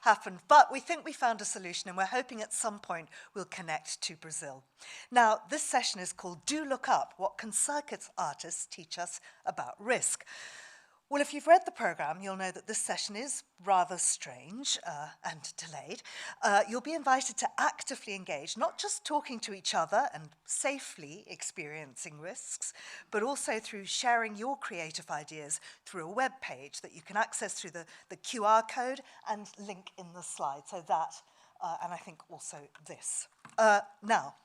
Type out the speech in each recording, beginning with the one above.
happened, but we think we found a solution, and we're hoping at some point we'll connect to Brazil. Now, this session is called Do Look Up, What Can Circus Artists Teach Us About Risk? Well, if you've read the programme, you'll know that this session is rather strange and delayed. You'll be invited to actively engage, not just talking to each other and safely experiencing risks, but also through sharing your creative ideas through a web page that you can access through the QR code and link in the slide. So that, and I think also this. Now,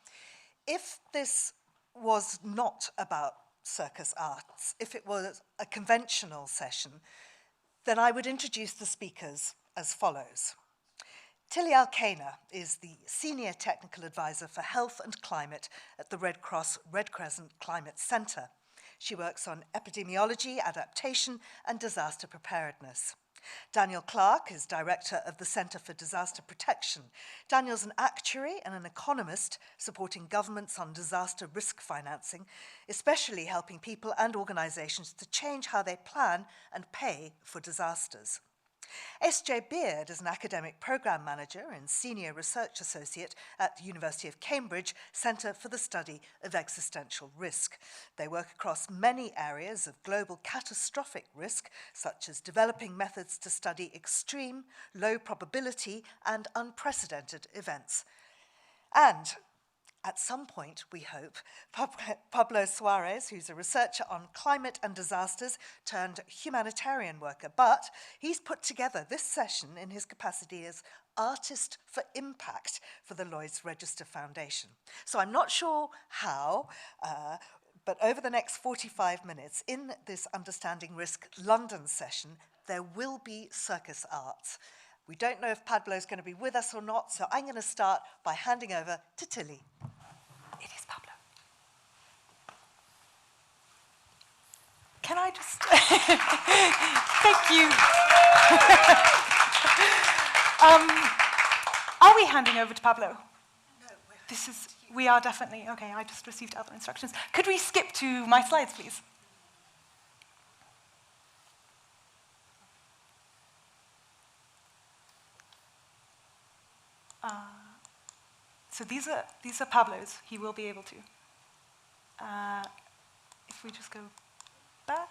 if this was not about circus arts, if it was a conventional session, then I would introduce the speakers as follows. Tilly Alcaina is the Senior Technical Advisor for Health and Climate at the Red Cross Red Crescent Climate Centre. She works on epidemiology, adaptation, and disaster preparedness. Daniel Clark is Director of the Centre for Disaster Protection. Daniel's an actuary and an economist supporting governments on disaster risk financing, especially helping people and organisations to change how they plan and pay for disasters. S.J. Beard is an academic programme manager and senior research associate at the University of Cambridge Centre for the Study of Existential Risk. They work across many areas of global catastrophic risk, such as developing methods to study extreme, low probability and unprecedented events. And at some point, we hope, Pablo Suarez, who's a researcher on climate and disasters turned humanitarian worker, but he's put together this session in his capacity as Artist for Impact for the Lloyd's Register Foundation. So I'm not sure how, but over the next 45 minutes in this Understanding Risk London session, there will be circus arts. We don't know if Pablo's going to be with us or not, so I'm going to start by handing over to Tilly. It is Pablo. Can I just... Thank you. Are we handing over to Pablo? No, we are definitely... Okay, I just received other instructions. Could we skip to my slides, please? So these are Pablo's. He will be able to. If we just go back.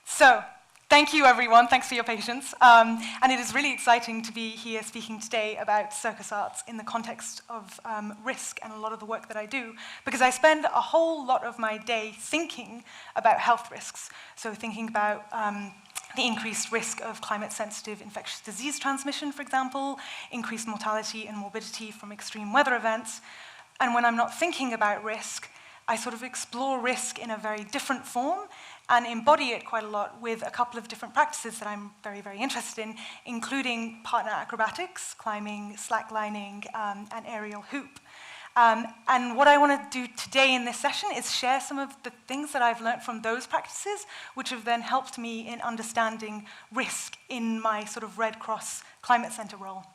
So, thank you everyone. Thanks for your patience. And it is really exciting to be here speaking today about circus arts in the context of risk and a lot of the work that I do, because I spend a whole lot of my day thinking about health risks. So thinking about the increased risk of climate-sensitive infectious disease transmission, for example, increased mortality and morbidity from extreme weather events. And when I'm not thinking about risk, I sort of explore risk in a very different form and embody it quite a lot with a couple of different practices that I'm very, very interested in, including partner acrobatics, climbing, slacklining, and aerial hoop. And what I want to do today in this session is share some of the things that I've learned from those practices, which have then helped me in understanding risk in my sort of Red Cross Climate Centre role.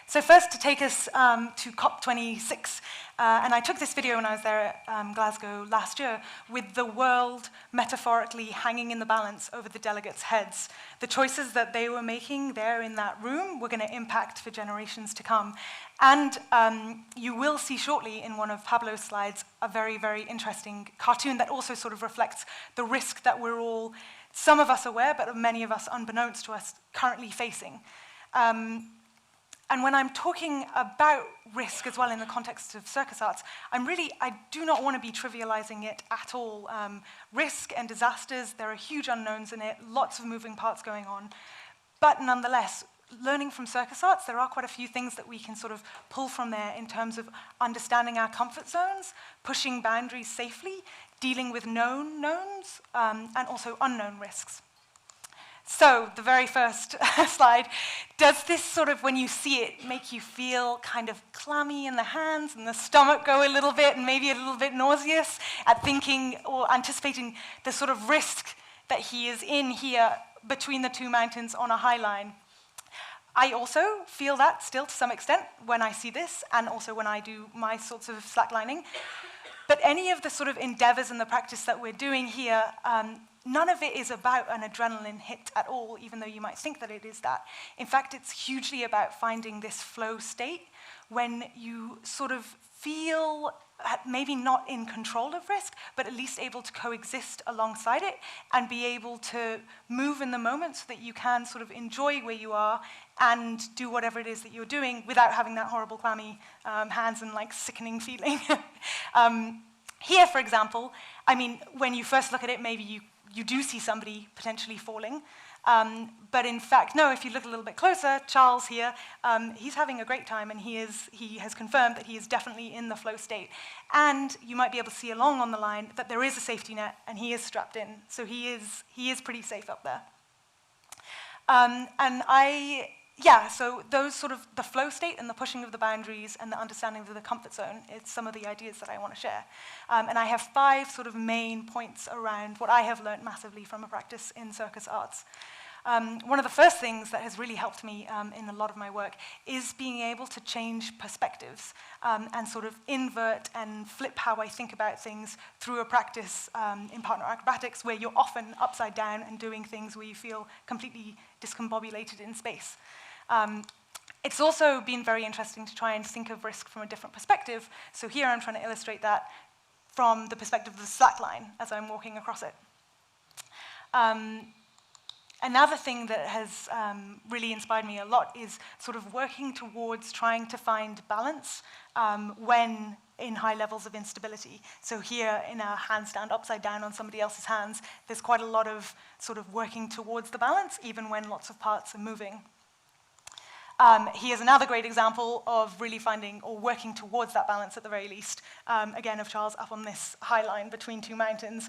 So first, to take us to COP26, and I took this video when I was there at Glasgow last year, with the world metaphorically hanging in the balance over the delegates' heads. The choices that they were making there in that room were going to impact for generations to come. And you will see shortly in one of Pablo's slides a very, very interesting cartoon that also sort of reflects the risk that we're all, some of us aware, but many of us unbeknownst to us, currently facing. And when I'm talking about risk as well in the context of circus arts, I do not want to be trivializing it at all. Risk and disasters, there are huge unknowns in it, lots of moving parts going on. But nonetheless, learning from circus arts, there are quite a few things that we can sort of pull from there in terms of understanding our comfort zones, pushing boundaries safely, dealing with known knowns, and also unknown risks. So, the very first slide, does this sort of, when you see it, make you feel kind of clammy in the hands and the stomach go a little bit and maybe a little bit nauseous at thinking or anticipating the sort of risk that he is in here between the two mountains on a high line? I also feel that still to some extent when I see this and also when I do my sorts of slacklining. But any of the sort of endeavors and the practice that we're doing here none of it is about an adrenaline hit at all, even though you might think that it is that. In fact, it's hugely about finding this flow state when you sort of feel maybe not in control of risk, but at least able to coexist alongside it and be able to move in the moment so that you can sort of enjoy where you are and do whatever it is that you're doing without having that horrible clammy hands and like sickening feeling. Here, for example, I mean, when you first look at it, maybe you do see somebody potentially falling. But in fact, no, if you look a little bit closer, Charles here, he's having a great time, and he has confirmed that he is definitely in the flow state. And you might be able to see along on the line that there is a safety net, and he is strapped in. So he is pretty safe up there. So those sort of the flow state and the pushing of the boundaries and the understanding of the comfort zone is some of the ideas that I want to share. And I have 5 sort of main points around what I have learned massively from a practice in circus arts. One of the first things that has really helped me in a lot of my work is being able to change perspectives and sort of invert and flip how I think about things through a practice in partner acrobatics, where you're often upside down and doing things where you feel completely discombobulated in space. It's also been very interesting to try and think of risk from a different perspective. So here I'm trying to illustrate that from the perspective of the slack line as I'm walking across it. Another thing that has really inspired me a lot is sort of working towards trying to find balance when in high levels of instability. So here in a handstand upside down on somebody else's hands, there's quite a lot of sort of working towards the balance, even when lots of parts are moving. Here's another great example of really finding or working towards that balance at the very least. Again, of Charles up on this high line between 2 mountains.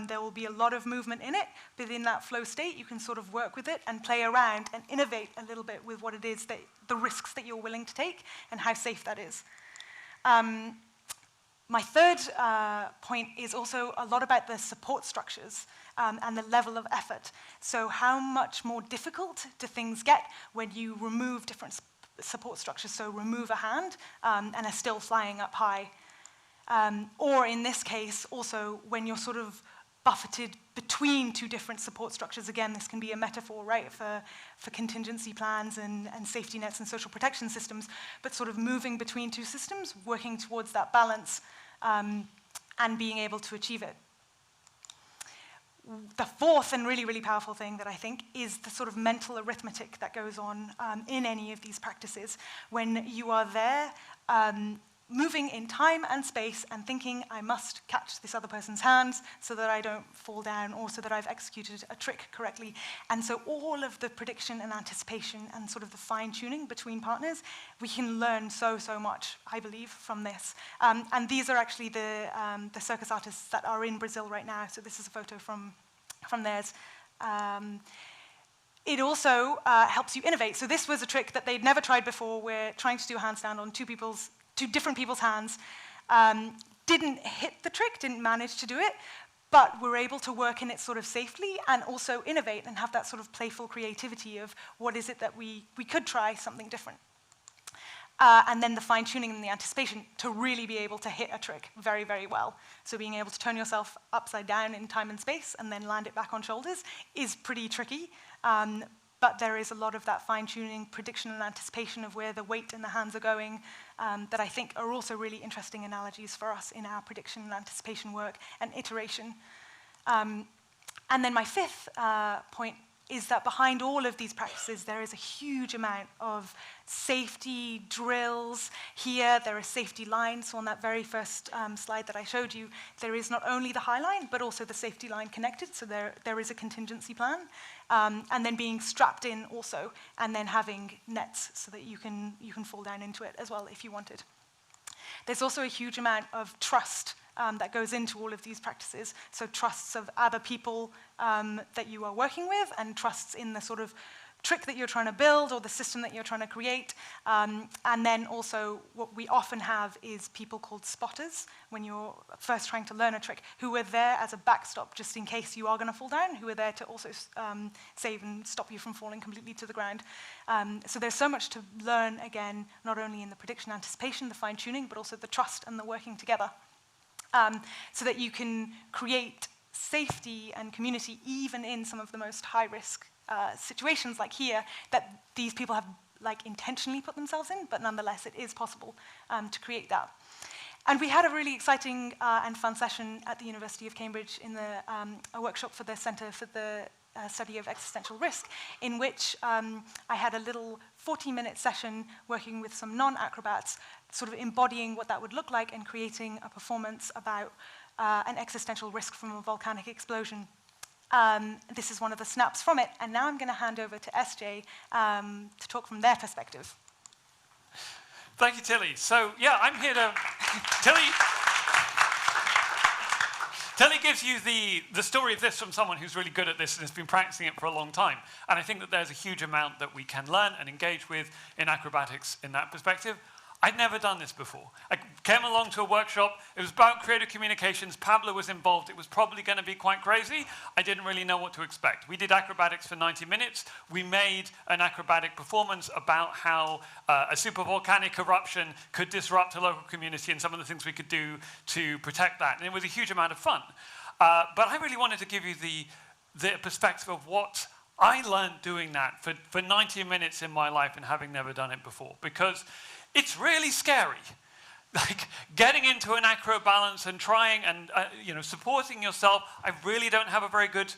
There will be a lot of movement in it, but in that flow state, you can sort of work with it and play around and innovate a little bit with what it is that the risks that you're willing to take and how safe that is. My third point is also a lot about the support structures and the level of effort. So how much more difficult do things get when you remove different support structures? So remove a hand and are still flying up high. Or in this case, also when you're sort of buffeted between 2 different support structures. Again, this can be a metaphor, right, for contingency plans and safety nets and social protection systems, but sort of moving between 2 systems, working towards that balance, and being able to achieve it. The fourth and really, really powerful thing that I think is the sort of mental arithmetic that goes on in any of these practices. When you are there, moving in time and space and thinking, I must catch this other person's hands so that I don't fall down or so that I've executed a trick correctly. And so all of the prediction and anticipation and sort of the fine-tuning between partners, we can learn so much, I believe, from this. And these are actually the circus artists that are in Brazil right now. So this is a photo from theirs. It also helps you innovate. So this was a trick that they'd never tried before. We're trying to do a handstand on 2 different people's hands. Didn't hit the trick, didn't manage to do it, but were able to work in it sort of safely and also innovate and have that sort of playful creativity of what is it that we could try something different. And then the fine-tuning and the anticipation to really be able to hit a trick very, very well. So being able to turn yourself upside down in time and space and then land it back on shoulders is pretty tricky. But there is a lot of that fine-tuning, prediction and anticipation of where the weight and the hands are going that I think are also really interesting analogies for us in our prediction and anticipation work and iteration. And then my 5th point is that behind all of these practices, there is a huge amount of safety drills. Here, there are safety lines. So on that very first slide that I showed you, there is not only the high line, but also the safety line connected. So there is a contingency plan. And then being strapped in also, and then having nets so that you can fall down into it as well if you wanted. There's also a huge amount of trust that goes into all of these practices. So trusts of other people that you are working with, and trusts in the sort of trick that you're trying to build or the system that you're trying to create. And then also what we often have is people called spotters when you're first trying to learn a trick, who are there as a backstop just in case you are going to fall down, who are there to also save and stop you from falling completely to the ground. So there's so much to learn, again, not only in the prediction, anticipation, the fine-tuning, but also the trust and the working together. So that you can create safety and community, even in some of the most high-risk situations like here, that these people have intentionally put themselves in, but nonetheless it is possible to create that. And we had a really exciting and fun session at the University of Cambridge in a workshop for the Centre for the Study of Existential Risk, in which I had a little 40-minute session working with some non-acrobats, sort of embodying what that would look like and creating a performance about an existential risk from a volcanic explosion. This is one of the snaps from it, and now I'm going to hand over to SJ to talk from their perspective. Thank you, Tilly. So, yeah, I'm here to... Tilly gives you the story of this from someone who's really good at this and has been practicing it for a long time. And I think that there's a huge amount that we can learn and engage with in acrobatics in that perspective. I'd never done this before. I came along to a workshop. It was about creative communications. Pablo was involved. It was probably going to be quite crazy. I didn't really know what to expect. We did acrobatics for 90 minutes. We made an acrobatic performance about how a supervolcanic eruption could disrupt a local community and some of the things we could do to protect that. And it was a huge amount of fun. But I really wanted to give you the perspective of what I learned doing that for 90 minutes in my life and having never done it before. Because it's really scary, like getting into an acro balance and trying and supporting yourself. I really don't have a very good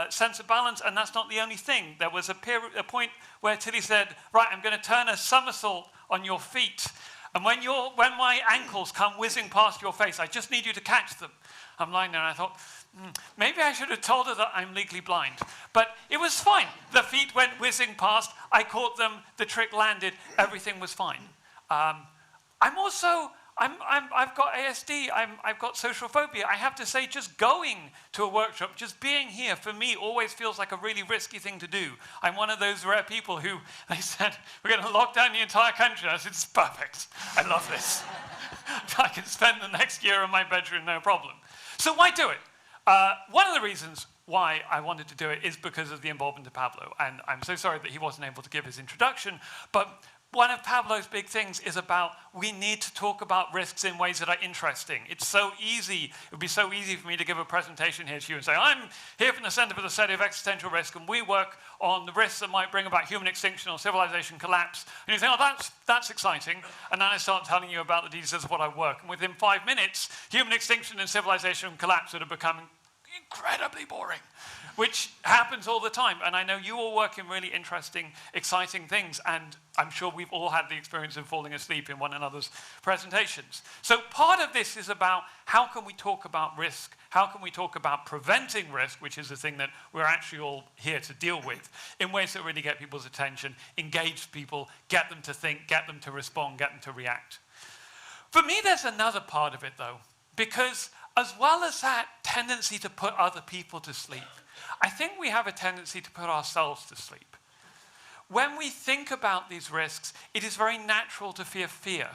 sense of balance, and that's not the only thing. There was a point where Tilly said, "Right, I'm going to turn a somersault on your feet, and when my ankles come whizzing past your face, I just need you to catch them." I'm lying there, and I thought, maybe I should have told her that I'm legally blind. But it was fine. The feet went whizzing past. I caught them. The trick landed. Everything was fine. I've got ASD. I've got social phobia. I have to say, just going to a workshop, just being here, for me, always feels like a really risky thing to do. I'm one of those rare people who, they said, we're going to lock down the entire country. I said, it's perfect. I love this. I can spend the next year in my bedroom, no problem. So why do it? One of the reasons why I wanted to do it is because of the involvement of Pablo. And I'm so sorry that he wasn't able to give his introduction. But one of Pablo's big things is about we need to talk about risks in ways that are interesting. It's so easy. It would be so easy for me to give a presentation here to you and say, I'm here from the Centre for the Study of Existential Risk, and we work on the risks that might bring about human extinction or civilization collapse. And you think, oh, that's exciting. And then I start telling you about the details of what I work. And within 5 minutes, human extinction and civilization collapse would have become incredibly boring, which happens all the time. And I know you all work in really interesting, exciting things, and I'm sure we've all had the experience of falling asleep in one another's presentations. So part of this is about how can we talk about risk, how can we talk about preventing risk, which is the thing that we're actually all here to deal with, in ways that really get people's attention, engage people, get them to think, get them to respond, get them to react. For me, there's another part of it, though, because as well as that tendency to put other people to sleep, I think we have a tendency to put ourselves to sleep. When we think about these risks, it is very natural to fear fear.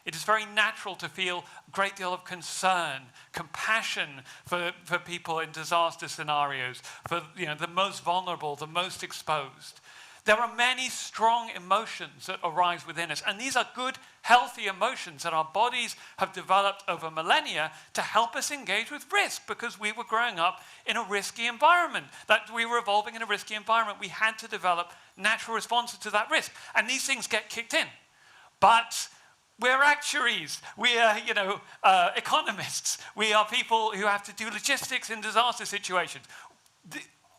It is very natural to feel a great deal of concern, compassion for people in disaster scenarios, for the most vulnerable, the most exposed. There are many strong emotions that arise within us, and these are good, healthy emotions that our bodies have developed over millennia to help us engage with risk, because we were growing up in a risky environment, that we were evolving in a risky environment. We had to develop natural responses to that risk, and these things get kicked in. But we're actuaries, we are economists, we are people who have to do logistics in disaster situations.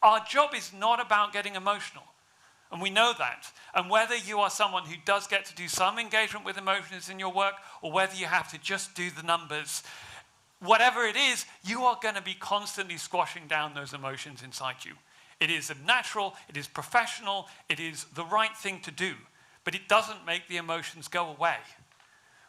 Our job is not about getting emotional. And we know that. And whether you are someone who does get to do some engagement with emotions in your work, or whether you have to just do the numbers, whatever it is, you are going to be constantly squashing down those emotions inside you. It is natural, it is professional, it is the right thing to do, but it doesn't make the emotions go away.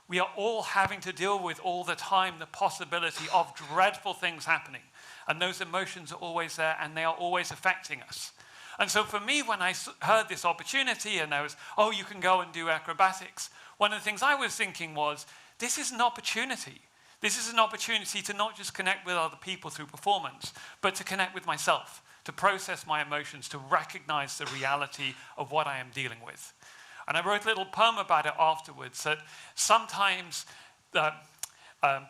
We are all having to deal with all the time the possibility of dreadful things happening. And those emotions are always there, and they are always affecting us. And so for me, when I heard this opportunity and there was, oh, you can go and do acrobatics, one of the things I was thinking was, this is an opportunity. This is an opportunity to not just connect with other people through performance, but to connect with myself, to process my emotions, to recognize the reality of what I am dealing with. And I wrote a little poem about it afterwards, that sometimes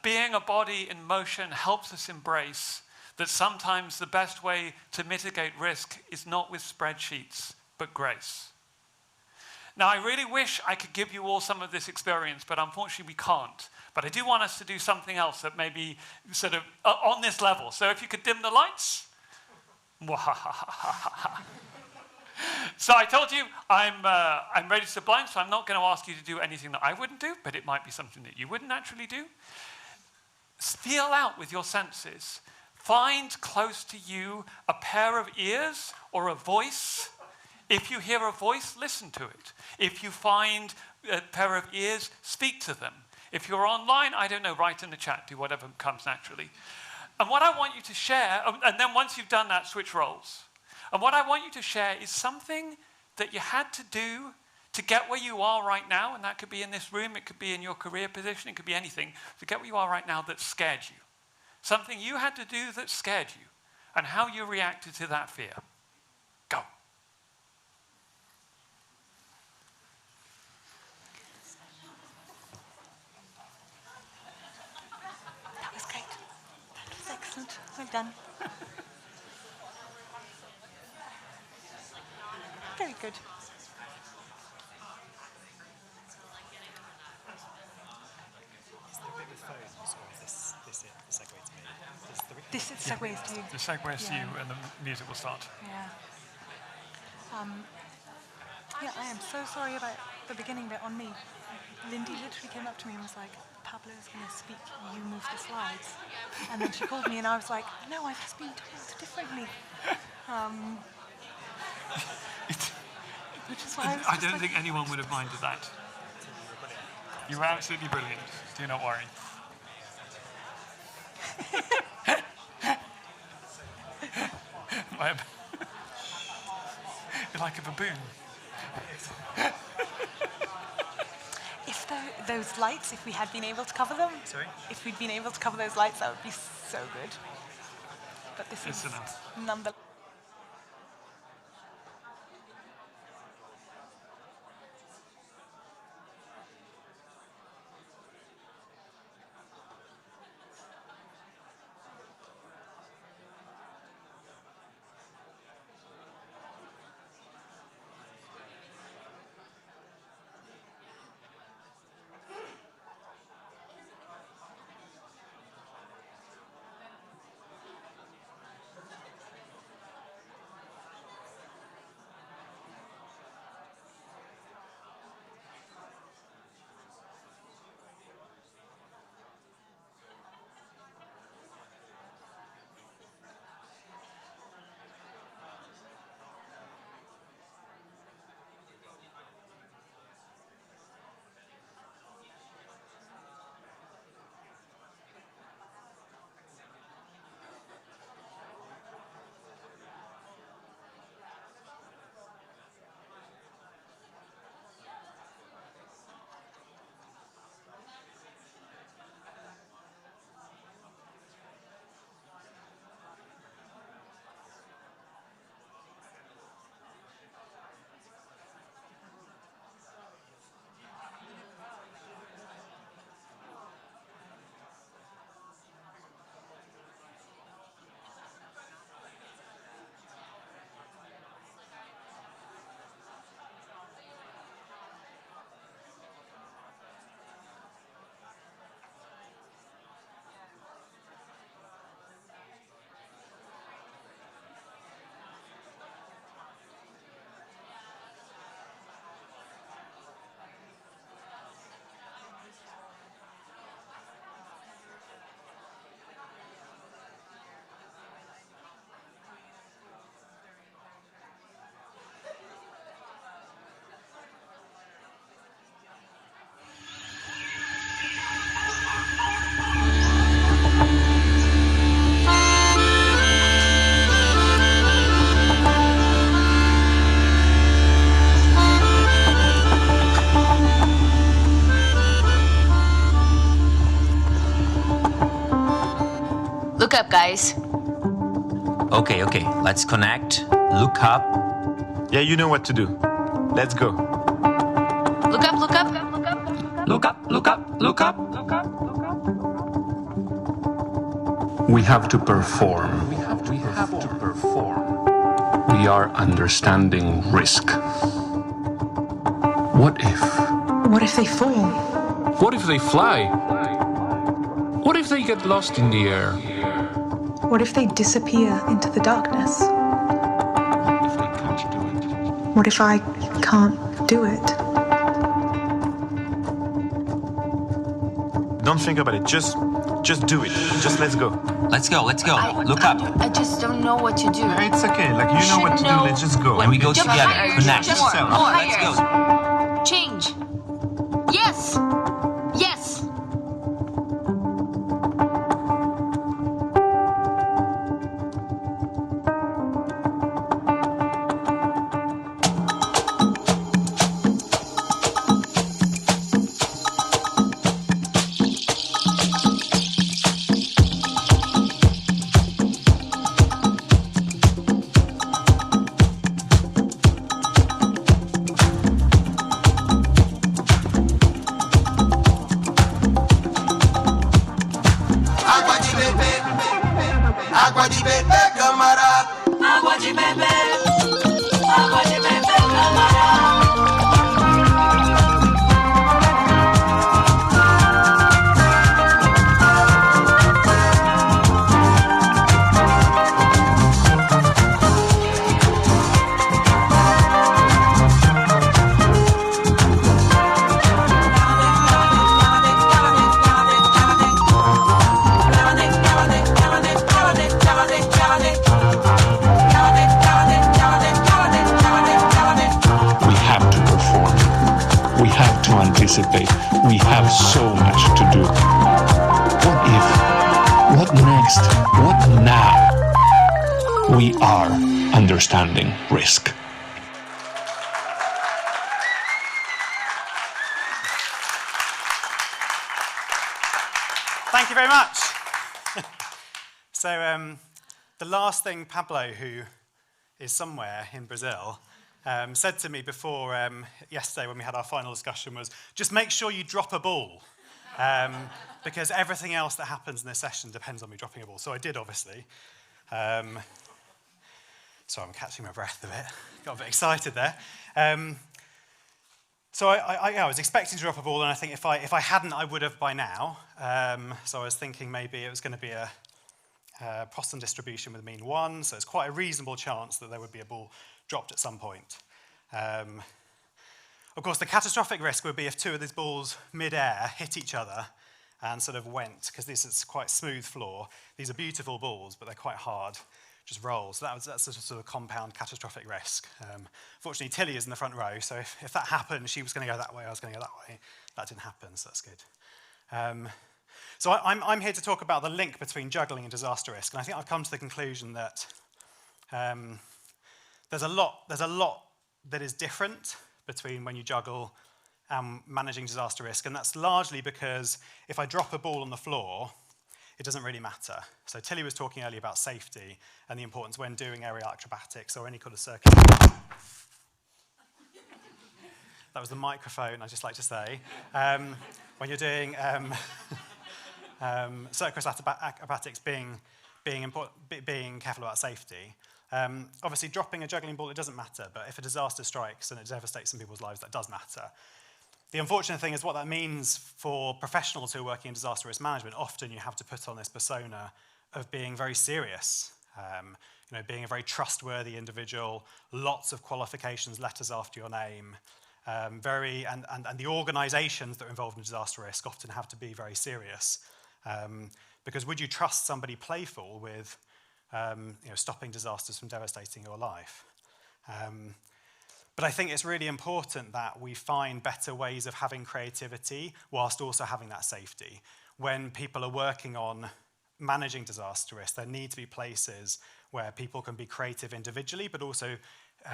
being a body in motion helps us embrace that sometimes the best way to mitigate risk is not with spreadsheets, but grace. Now, I really wish I could give you all some of this experience, but unfortunately we can't. But I do want us to do something else that may be sort of on this level. So if you could dim the lights. So I told you I'm registered blind, so I'm not going to ask you to do anything that I wouldn't do, but it might be something that you wouldn't naturally do. Feel out with your senses. Find close to you a pair of ears or a voice. If you hear a voice, listen to it. If you find a pair of ears, speak to them. If you're online, I don't know, write in the chat, do whatever comes naturally. And what I want you to share, and then once you've done that, switch roles. And what I want you to share is something that you had to do to get where you are right now, and that could be in this room, it could be in your career position, it could be anything, to get where you are right now that scared you. Something you had to do that scared you, and how you reacted to that fear. Go. That was great. That was excellent. Well done. Very good. This segues to you. The segues to you, and the music will start. Yeah. Yeah, I am so sorry about the beginning bit on me. Lindy literally came up to me and was like, Pablo's going to speak, you move the slides. And then she called me and I was like, no, I've just been told differently. Which is why I don't think anyone would have minded that. You were absolutely brilliant. Do not worry. You're like a baboon. If those lights, if we had been able to cover them, Sorry? If we'd been able to cover those lights, that would be so good. But this is nonetheless. Look up, guys. Okay, let's connect, look up. Yeah, you know what to do. Let's go. Look up, look up. Look up, look up, look up. We have to perform. We have to perform. We are understanding risk. What if? What if they fall? What if they fly? What if they get lost in the air? What if they disappear into the darkness? What if they can't do it? What if I can't do it? Don't think about it. Just do it. Just let's go. Let's go. Look up. I just don't know what to do. It's okay. Like, you know what to do. Let's just go. And we go Jump together. higher, Connect. jump yourself. more, Let's higher. go. Change. Yes. Yes. Água de beber, camarada. Água de beber. Água de beber, camarada. Anticipate. We have so much to do. What if? What next? What now? We are understanding risk. Thank you very much. So the last thing Pablo, who is somewhere in Brazil, said to me before yesterday when we had our final discussion was, just make sure you drop a ball, because everything else that happens in this session depends on me dropping a ball. So I did, obviously. So I'm catching my breath a bit. Got a bit excited there. So I was expecting to drop a ball, and I think if I hadn't, I would have by now. So I was thinking maybe it was going to be a Poisson distribution with mean 1, so it's quite a reasonable chance that there would be a ball dropped at some point. Of course, the catastrophic risk would be if two of these balls mid-air hit each other and sort of went, because this is quite smooth floor. These are beautiful balls, but they're quite hard, just roll. So that's a sort of compound catastrophic risk. Fortunately, Tilly is in the front row, so if that happened, she was going to go that way, I was going to go that way. That didn't happen, so that's good. So I'm here to talk about the link between juggling and disaster risk, and I think I've come to the conclusion that there's a lot that is different between when you juggle and managing disaster risk, and that's largely because if I drop a ball on the floor, it doesn't really matter. So Tilly was talking earlier about safety and the importance when doing aerial acrobatics or any kind of circus. That was the microphone, I'd just like to say. When you're doing circus acrobatics, being careful about safety. Obviously, dropping a juggling ball, it doesn't matter, but if a disaster strikes and it devastates some people's lives, that does matter. The unfortunate thing is what that means for professionals who are working in disaster risk management. Often you have to put on this persona of being very serious, being a very trustworthy individual, lots of qualifications, letters after your name, and the organisations that are involved in disaster risk often have to be very serious. Because would you trust somebody playful with stopping disasters from devastating your life? But I think it's really important that we find better ways of having creativity whilst also having that safety. When people are working on managing disaster risk, there need to be places where people can be creative individually, but also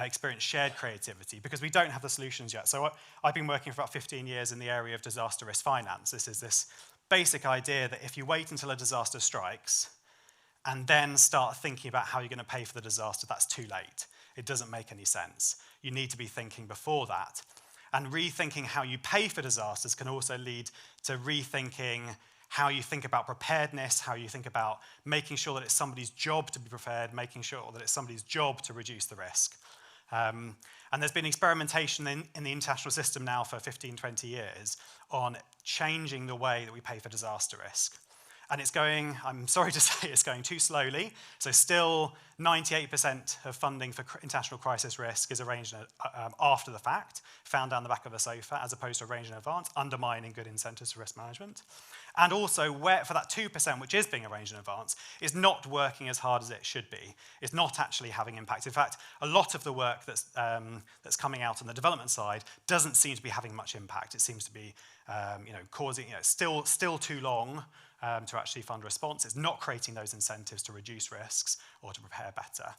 experience shared creativity, because we don't have the solutions yet. So I've been working for about 15 years in the area of disaster risk finance. This is this basic idea that if you wait until a disaster strikes and then start thinking about how you're going to pay for the disaster, that's too late. It doesn't make any sense. You need to be thinking before that. And rethinking how you pay for disasters can also lead to rethinking how you think about preparedness, how you think about making sure that it's somebody's job to be prepared, making sure that it's somebody's job to reduce the risk. And there's been experimentation in the international system now for 15, 20 years on changing the way that we pay for disaster risk. And it's going, I'm sorry to say, it's going too slowly. So still 98% of funding for international crisis risk is arranged after the fact, found down the back of a sofa, as opposed to arranged in advance, undermining good incentives for risk management. And also, where for that 2%, which is being arranged in advance, is not working as hard as it should be. It's not actually having impact. In fact, a lot of the work that's coming out on the development side doesn't seem to be having much impact. It seems to be causing, still too long to actually fund response. It's not creating those incentives to reduce risks or to prepare better.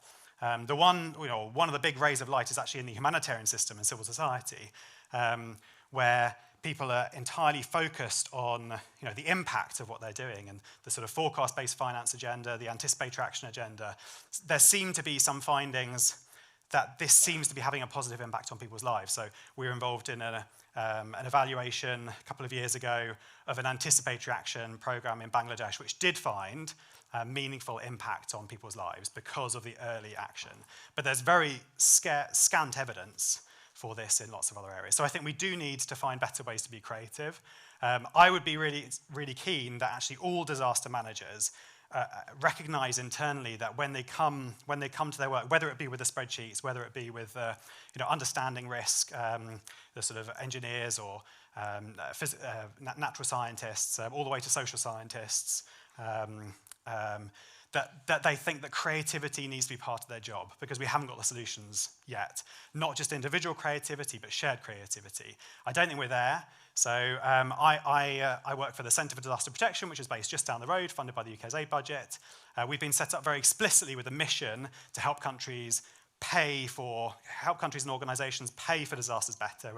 One of the big rays of light is actually in the humanitarian system and civil society, where people are entirely focused on the impact of what they're doing and the sort of forecast-based finance agenda, the anticipatory action agenda. There seem to be some findings that this seems to be having a positive impact on people's lives. So we were involved in an evaluation a couple of years ago of an anticipatory action program in Bangladesh, which did find meaningful impact on people's lives because of the early action. But there's very scant evidence for this in lots of other areas. So I think we do need to find better ways to be creative. I would be really, really keen that actually all disaster managers recognize internally that when they come to their work, whether it be with the spreadsheets, whether it be with understanding risk, the sort of engineers or natural scientists, all the way to social scientists, that they think that creativity needs to be part of their job because we haven't got the solutions yet. Not just individual creativity, but shared creativity. I don't think we're there. So I work for the Centre for Disaster Protection, which is based just down the road, funded by the UK's aid budget. We've been set up very explicitly with a mission to help countries and organisations pay for disasters better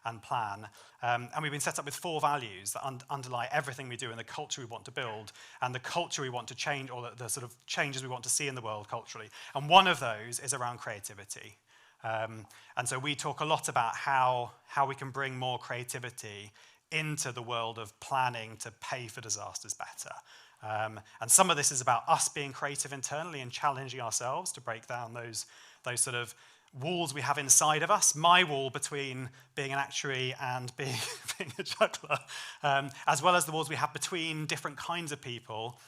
and plan. And we've been set up with 4 values that underlie everything we do and the culture we want to build and the culture we want to change, or the sort of changes we want to see in the world culturally. And one of those is around creativity. And so we talk a lot about how we can bring more creativity into the world of planning to pay for disasters better. And some of this is about us being creative internally and challenging ourselves to break down those sort of walls we have inside of us, my wall between being an actuary and being a juggler, as well as the walls we have between different kinds of people,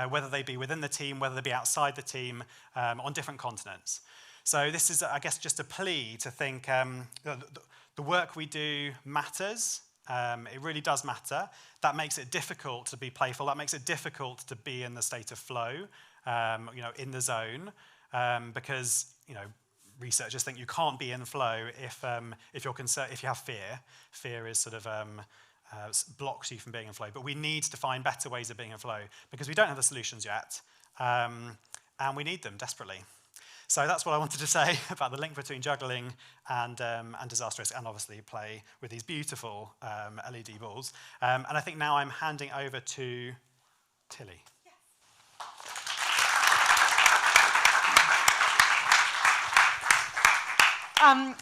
whether they be within the team, whether they be outside the team, on different continents. So this is, I guess, just a plea to think the work we do matters. It really does matter. That makes it difficult to be playful. That makes it difficult to be in the state of flow, in the zone, because researchers think you can't be in flow if you have fear. Fear is sort of blocks you from being in flow. But we need to find better ways of being in flow because we don't have the solutions yet, and we need them desperately. So that's what I wanted to say about the link between juggling and disaster risk, and obviously play with these beautiful LED balls. And I think now I'm handing over to Tilly.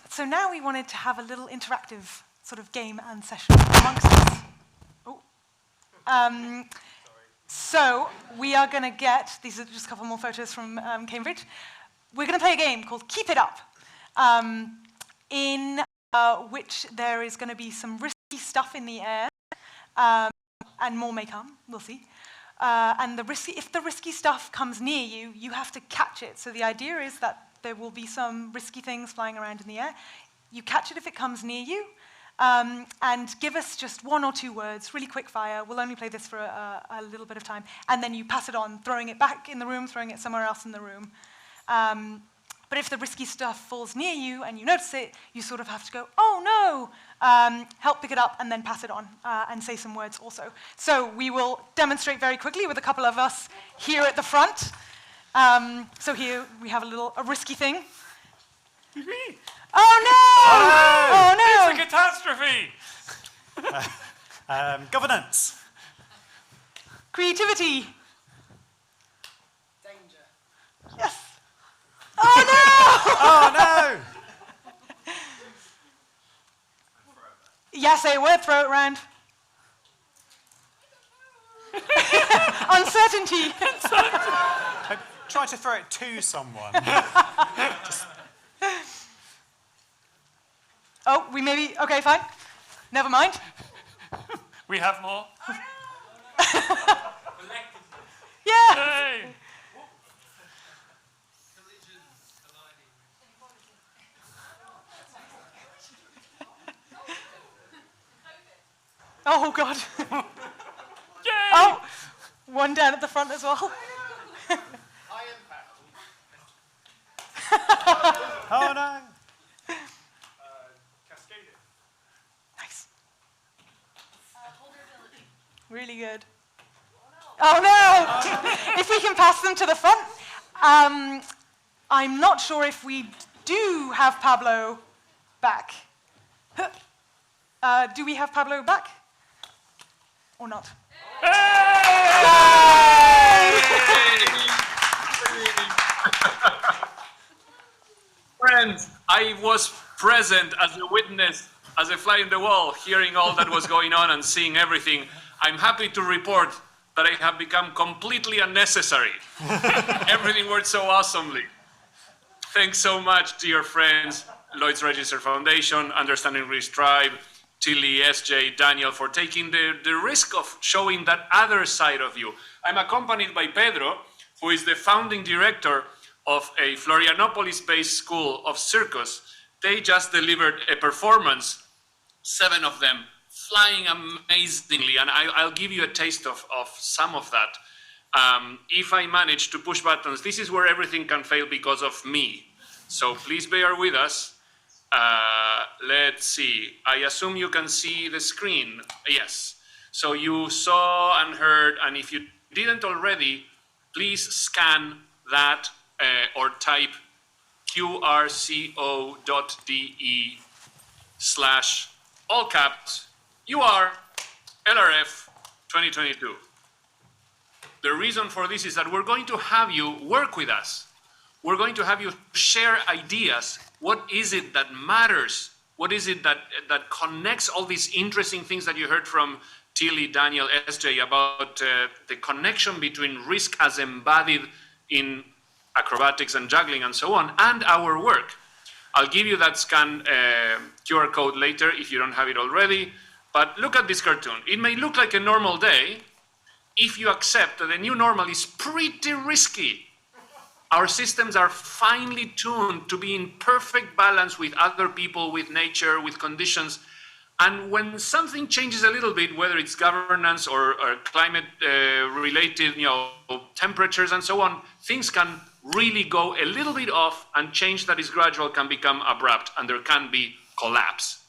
So now we wanted to have a little interactive sort of game and session amongst us. So we are going to get, these are just a couple more photos from Cambridge. We're going to play a game called Keep It Up, in which there is going to be some risky stuff in the air, and more may come, we'll see. And if the risky stuff comes near you, you have to catch it. So the idea is that there will be some risky things flying around in the air. You catch it if it comes near you, and give us just 1 or 2 words, really quick fire. We'll only play this for a little bit of time. And then you pass it on, throwing it back in the room, throwing it somewhere else in the room. But if the risky stuff falls near you and you notice it, you sort of have to go, oh no, help pick it up and then pass it on and say some words also. So we will demonstrate very quickly with a couple of us here at the front. So here we have a risky thing. Oh no! Oh no! It's a catastrophe! Governance. Creativity. Danger. Yes. Oh no! Oh no! Yes, say a word, throw it around. Uncertainty. Try to throw it to someone. Oh, we maybe, okay, fine. Never mind. We have more. Yeah. Yay! Oh, God. Yay! Oh, one down at the front as well. Oh, no. Nice. Really good. Oh, no! If we can pass them to the front. I'm not sure if we do have Pablo back. Do we have Pablo back? Or not? Friends, I was present as a witness, as a fly on the wall, hearing all that was going on and seeing everything. I'm happy to report that I have become completely unnecessary. Everything worked so awesomely. Thanks so much, dear friends, Lloyd's Register Foundation, Understanding Risk Tribe, Tilly, SJ, Daniel, for taking the risk of showing that other side of you. I'm accompanied by Pedro, who is the founding director of a Florianopolis-based school of Circus. They just delivered a performance, 7 of them, flying amazingly, and I'll give you a taste of some of that. If I manage to push buttons, this is where everything can fail because of me. So please bear with us. Let's see. I assume you can see the screen. Yes. So you saw and heard, and if you didn't already, please scan that or type qrco.de/ all caps UR LRF 2022. The reason for this is that we're going to have you work with us. We're going to have you share ideas. What is it that matters? What is it that connects all these interesting things that you heard from Tilly, Daniel, SJ about the connection between risk as embodied in acrobatics and juggling and so on, and our work. I'll give you that scan QR code later if you don't have it already, but look at this cartoon. It may look like a normal day if you accept that the new normal is pretty risky. Our systems are finely tuned to be in perfect balance with other people, with nature, with conditions. And when something changes a little bit, whether it's governance or climate-related, temperatures and so on, things can really go a little bit off, and change that is gradual can become abrupt, and there can be collapse.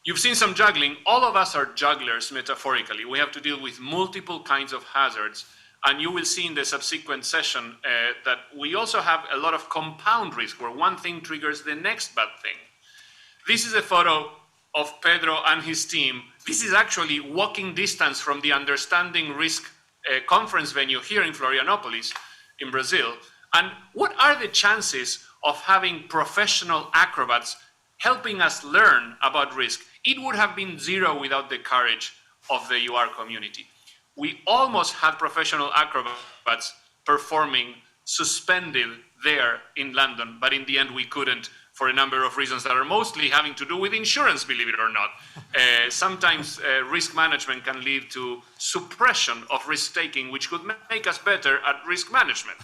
You've seen some juggling. All of us are jugglers, metaphorically. We have to deal with multiple kinds of hazards. And you will see in the subsequent session that we also have a lot of compound risk, where one thing triggers the next bad thing. This is a photo of Pedro and his team. This is actually walking distance from the Understanding Risk conference venue here in Florianopolis, in Brazil. And what are the chances of having professional acrobats helping us learn about risk? It would have been zero without the courage of the UR community. We almost had professional acrobats performing suspended there in London, but in the end we couldn't, for a number of reasons that are mostly having to do with insurance, believe it or not. Sometimes risk management can lead to suppression of risk-taking, which could make us better at risk management.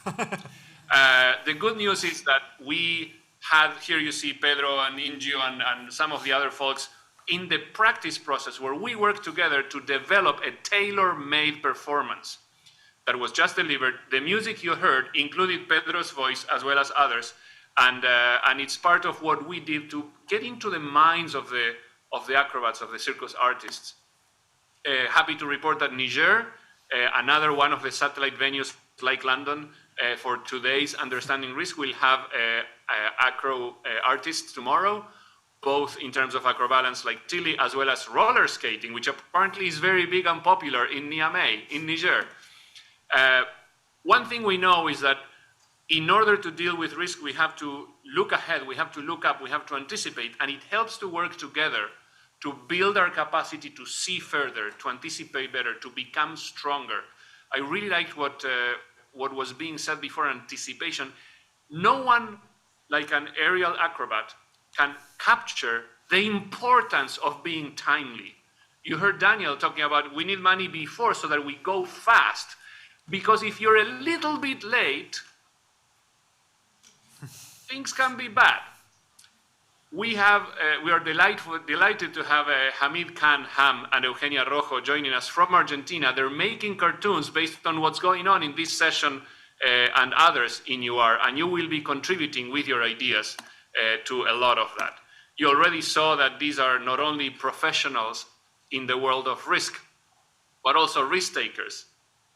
The good news is that we had, here you see Pedro and Ingio and some of the other folks in the practice process where we worked together to develop a tailor-made performance that was just delivered. The music you heard included Pedro's voice as well as others. And it's part of what we did to get into the minds of the acrobats, of the circus artists. Happy to report that Niger, another one of the satellite venues like London, for today's Understanding Risk, will have acro artists tomorrow, both in terms of acrobalance like Tilly, as well as roller skating, which apparently is very big and popular in Niamey, in Niger. One thing we know is that in order to deal with risk, we have to look ahead, we have to look up, we have to anticipate, and it helps to work together to build our capacity to see further, to anticipate better, to become stronger. I really liked what was being said before, anticipation. No one, like an aerial acrobat, can capture the importance of being timely. You heard Daniel talking about we need money before so that we go fast. Because if you're a little bit late, things can be bad. We are delighted to have Hamid Khan Ham and Eugenia Rojo joining us from Argentina. They're making cartoons based on what's going on in this session and others in UR, and you will be contributing with your ideas to a lot of that. You already saw that these are not only professionals in the world of risk, but also risk takers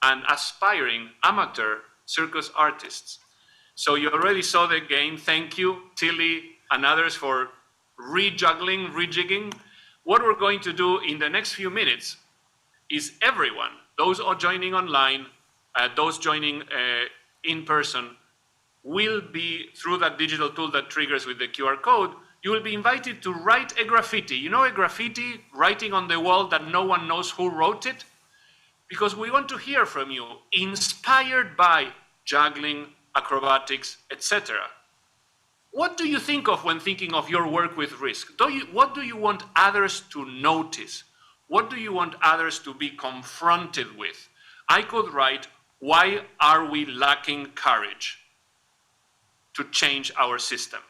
and aspiring amateur circus artists. So you already saw the game. Thank you, Tilly and others, for rejuggling, rejigging. What we're going to do in the next few minutes is everyone, those joining online, those joining in person, will be, through that digital tool that triggers with the QR code, you will be invited to write a graffiti. You know, a graffiti, writing on the wall that no one knows who wrote it? Because we want to hear from you, inspired by juggling, acrobatics, etc. What do you think of when thinking of your work with risk? What do you want others to notice? What do you want others to be confronted with? I could write, why are we lacking courage to change our system?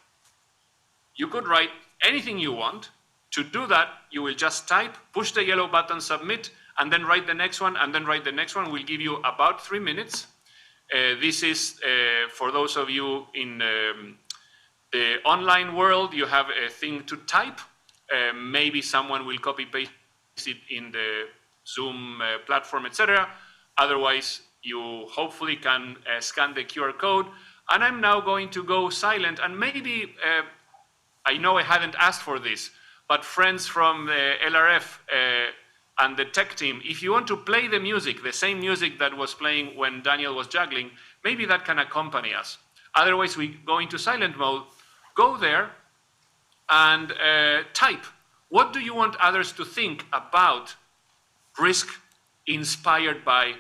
You could write anything you want. To do that, you will just type, push the yellow button, submit, and then write the next one, and then write the next one. We'll give you about 3 minutes. This is, for those of you in the online world, you have a thing to type. Maybe someone will copy-paste it in the Zoom platform, etc. Otherwise, you hopefully can scan the QR code. And I'm now going to go silent, and maybe, I know I hadn't asked for this, but friends from the LRF and the tech team, if you want to play the music, the same music that was playing when Daniel was juggling, maybe that can accompany us. Otherwise, we go into silent mode. Go there and type. What do you want others to think about risk inspired by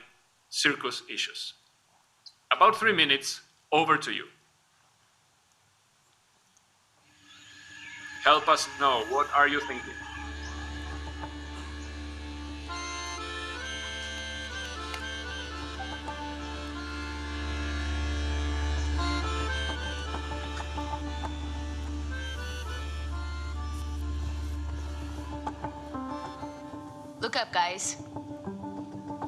circus issues? About 3 minutes, over to you. Help us know, what are you thinking? Look up, guys.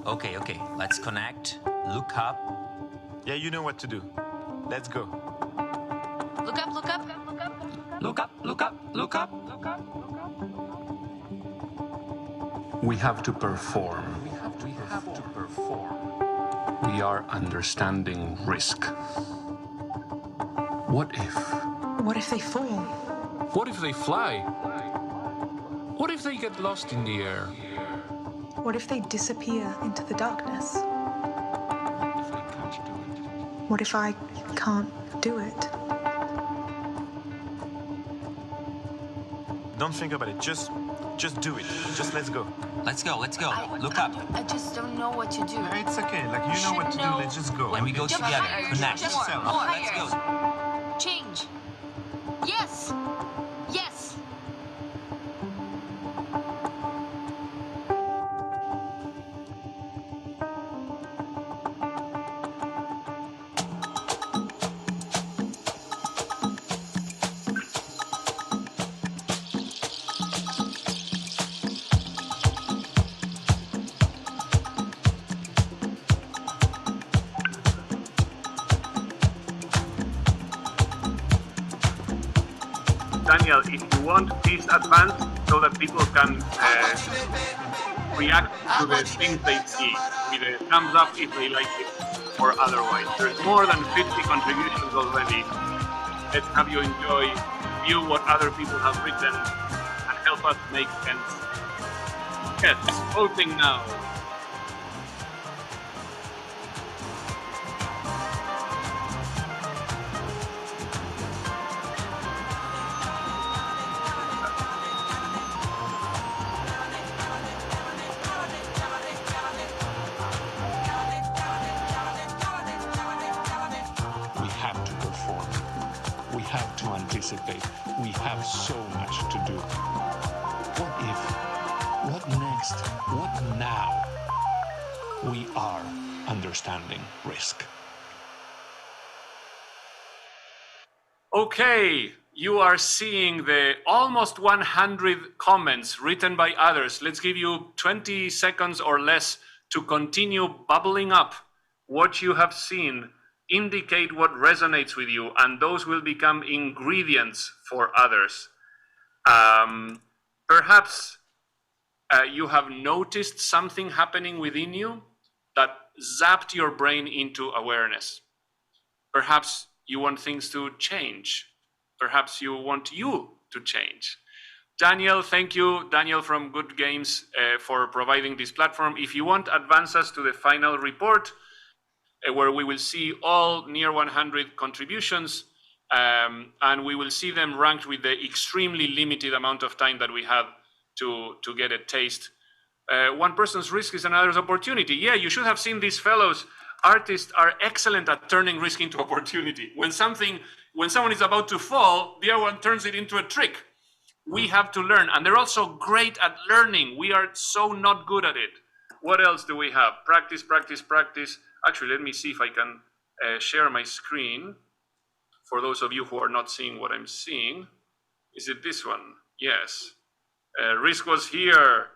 Okay, let's connect. Look up. Yeah, you know what to do. Let's go. Look up, look up, look up. Look up, look up, look up. We have to perform. We are understanding risk. What if? What if they fall? What if they fly? What if they get lost in the air? What if they disappear into the darkness? What if I can't do it? What if I can't do it? Don't think about it. Just do it. Just let's go. Let's go. Look up. I just don't know what to do. It's okay. Like, you know what to do. Let's just go. When we go Jump together, higher, connect. just Let's more go. higher. Change. Yes. Yes. Daniel, if you want, please advance so that people can react to the things they see with a thumbs up if they like it or otherwise. There's more than 50 contributions already. Let's have you enjoy, view what other people have written, and help us make sense. Yes, voting now. participate. We have so much to do. What if? What next? What now? We are understanding risk. Okay, you are seeing the almost 100 comments written by others. Let's give you 20 seconds or less to continue bubbling up what you have seen, indicate what resonates with you, and those will become ingredients for others. Perhaps you have noticed something happening within you that zapped your brain into awareness. Perhaps you want things to change. Perhaps you want you to change. Daniel, thank you, Daniel from Good Games, for providing this platform. If you want, advance us to the final report, where we will see all near 100 contributions, and we will see them ranked with the extremely limited amount of time that we have to get a taste. One person's risk is another's opportunity. Yeah, you should have seen these fellows. Artists are excellent at turning risk into opportunity. When someone is about to fall, the other one turns it into a trick. We have to learn, and they're also great at learning. We are so not good at it. What else do we have? Practice, practice, practice. Actually, let me see if I can share my screen for those of you who are not seeing what I'm seeing. Is it this one? Yes. Risk was here.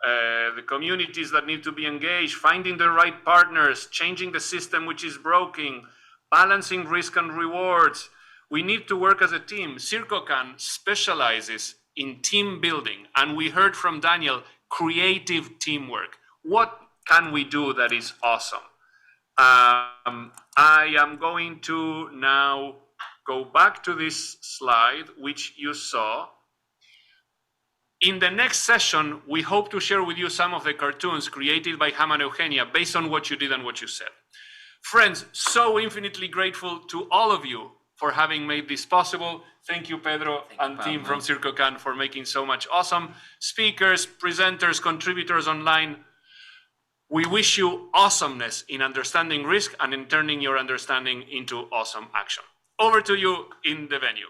The communities that need to be engaged, finding the right partners, changing the system which is broken, balancing risk and rewards. We need to work as a team. Circus specializes in team building, and we heard from Daniel, creative teamwork. What can we do that is awesome? I am going to now go back to this slide, which you saw. In the next session, we hope to share with you some of the cartoons created by Ham and Eugenia based on what you did and what you said. Friends, so infinitely grateful to all of you for having made this possible. Thank you, Pedro and team from Circus for making so much awesome. Speakers, presenters, contributors online. We wish you awesomeness in understanding risk and in turning your understanding into awesome action. Over to you in the venue.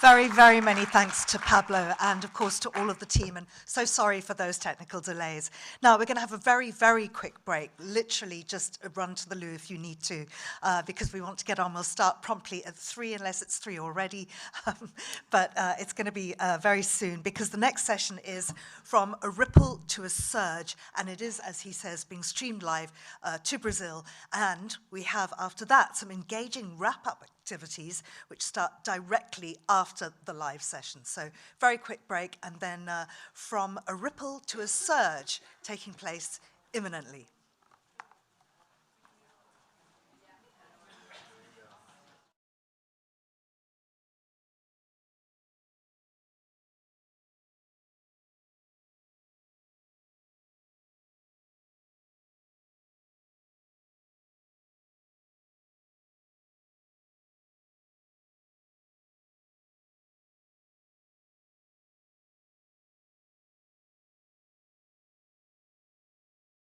Very, very many thanks to Pablo and, of course, to all of the team. And so sorry for those technical delays. Now, we're going to have a very, very quick break. Literally just run to the loo if you need to, because we want to get on. We'll start promptly at 3, unless it's 3 already. But it's going to be very soon, because the next session is From a Ripple to a Surge. And it is, as he says, being streamed live to Brazil. And we have, after that, some engaging wrap-up activities which start directly after the live session. So very quick break, and then From a Ripple to a Surge taking place imminently.